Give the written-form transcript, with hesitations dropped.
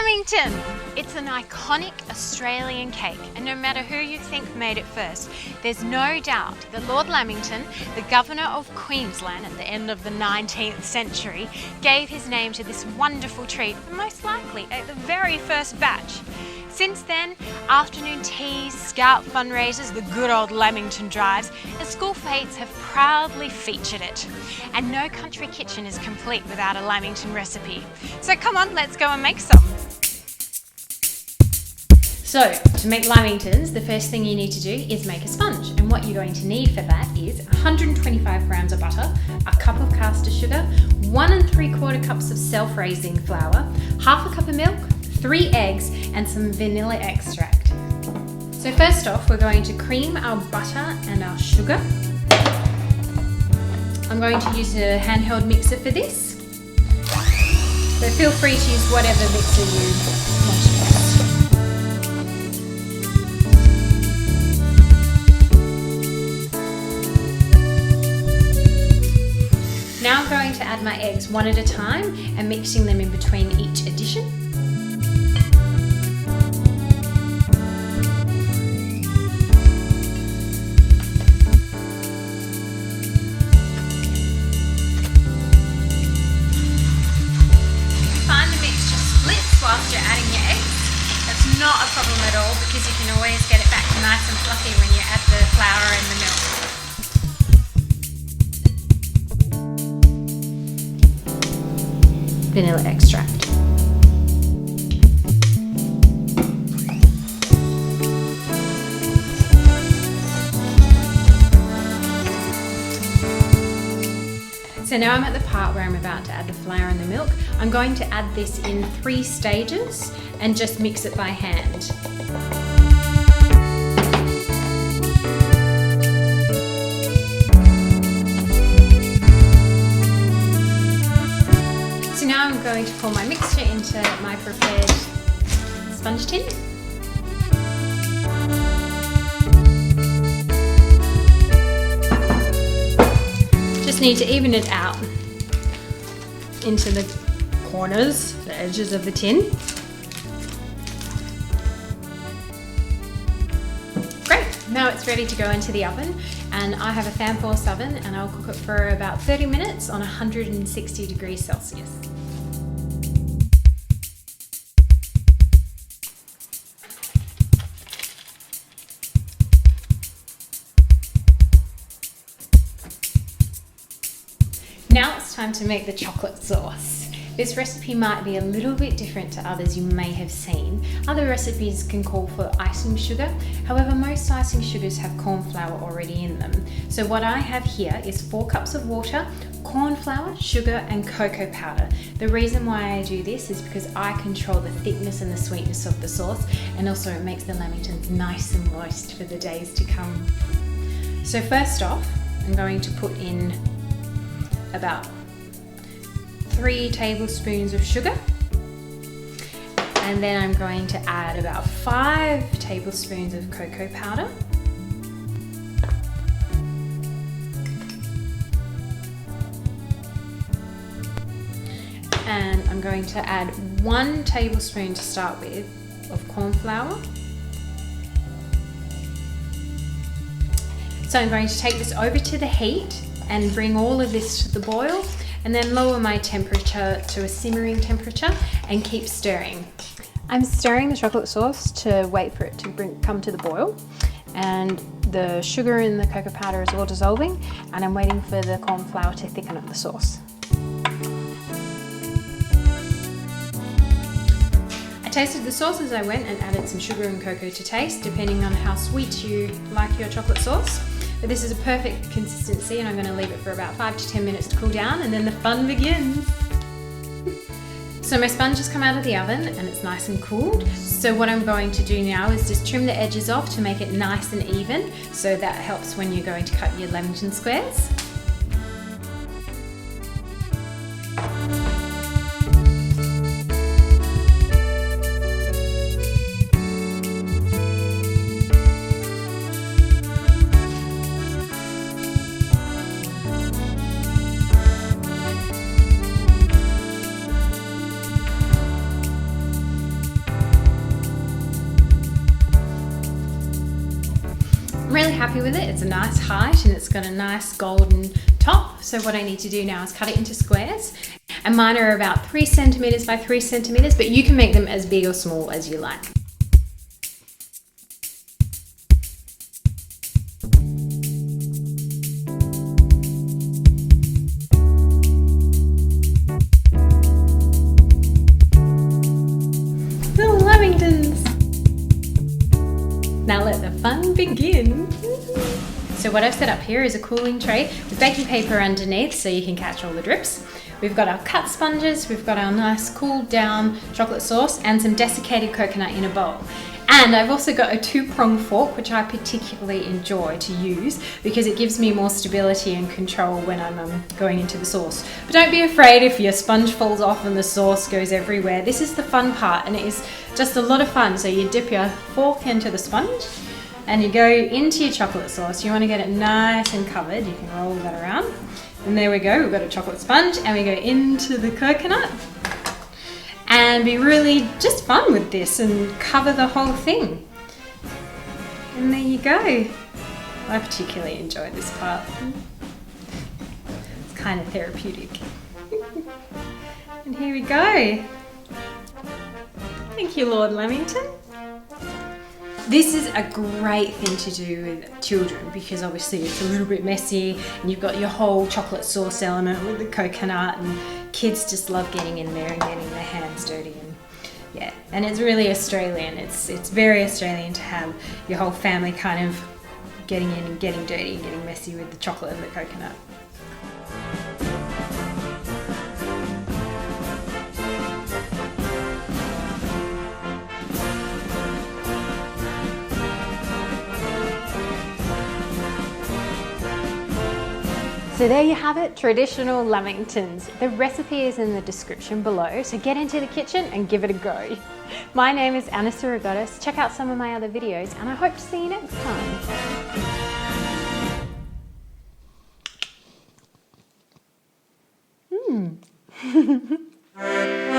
Lamington! It's an iconic Australian cake, and no matter who you think made it first, there's no doubt that Lord Lamington, the Governor of Queensland at the end of the 19th century, gave his name to this wonderful treat, and most likely ate the very first batch. Since then, afternoon teas, scout fundraisers, the good old Lamington drives, and school fetes have proudly featured it. And no country kitchen is complete without a Lamington recipe. So come on, let's go and make some. So, to make Lamingtons, the first thing you need to do is make a sponge. And what you're going to need for that is 125 grams of butter, a cup of caster sugar, 1 3/4 cups of self-raising flour, half a cup of milk, 3 eggs, and some vanilla extract. So first off, we're going to cream our butter and our sugar. I'm going to use a handheld mixer for this. So feel free to use whatever mixer you want to use. Now I'm going to add my eggs one at a time and mixing them in between each addition. Whilst you're adding your eggs, that's not a problem at all because you can always get it back nice and fluffy when you add the flour and the milk. Vanilla extract. So now I'm at the part where I'm about to add the flour and the milk. I'm going to add this in 3 stages and just mix it by hand. So now I'm going to pour my mixture into my prepared sponge tin. Just need to even it out into the corners, the edges of the tin. Great, now it's ready to go into the oven, and I have a fan force oven and I'll cook it for about 30 minutes on 160 degrees Celsius. Now it's time to make the chocolate sauce. This recipe might be a little bit different to others you may have seen. Other recipes can call for icing sugar, however most icing sugars have corn flour already in them. So what I have here is 4 cups of water, corn flour, sugar and cocoa powder. The reason why I do this is because I control the thickness and the sweetness of the sauce, and also it makes the Lamingtons nice and moist for the days to come. So first off, I'm going to put in about 3 tablespoons of sugar, and then I'm going to add about 5 tablespoons of cocoa powder, and I'm going to add 1 tablespoon to start with of corn flour. So I'm going to take this over to the heat and bring all of this to the boil, and then lower my temperature to a simmering temperature and keep stirring. I'm stirring the chocolate sauce to wait for it to come to the boil, and the sugar and the cocoa powder is all dissolving, and I'm waiting for the corn flour to thicken up the sauce. I tasted the sauce as I went and added some sugar and cocoa to taste, depending on how sweet you like your chocolate sauce. But this is a perfect consistency, and I'm going to leave it for about 5 to 10 minutes to cool down, and then the fun begins. So my sponge has come out of the oven and it's nice and cooled. So what I'm going to do now is just trim the edges off to make it nice and even, so that helps when you're going to cut your Lamington squares. happy with it. It's a nice height and it's got a nice golden top. So what I need to do now is cut it into squares. And mine are about 3 centimeters by 3 centimeters, but you can make them as big or small as you like. Little Lamingtons! Now let the fun begin. So what I've set up here is a cooling tray with baking paper underneath so you can catch all the drips. We've got our cut sponges, we've got our nice cooled down chocolate sauce and some desiccated coconut in a bowl. And I've also got a 2-prong fork, which I particularly enjoy to use because it gives me more stability and control when I'm going into the sauce. But don't be afraid if your sponge falls off and the sauce goes everywhere. This is the fun part, and it is just a lot of fun. So you dip your fork into the sponge and you go into your chocolate sauce. You want to get it nice and covered. You can roll that around. And there we go, we've got a chocolate sponge and we go into the coconut. And be really just fun with this and cover the whole thing. And there you go. I particularly enjoy this part. It's kind of therapeutic. And here we go. Thank you, Lord Lamington. This is a great thing to do with children because obviously it's a little bit messy and you've got your whole chocolate sauce element with the coconut, and kids just love getting in there and getting their hands dirty. And yeah, and it's really Australian. It's very Australian to have your whole family kind of getting in and getting dirty and getting messy with the chocolate and the coconut. So there you have it, traditional Lamingtons. The recipe is in the description below, so get into the kitchen and give it a go. My name is Anna Sirigotis. Check out some of my other videos and I hope to see you next time.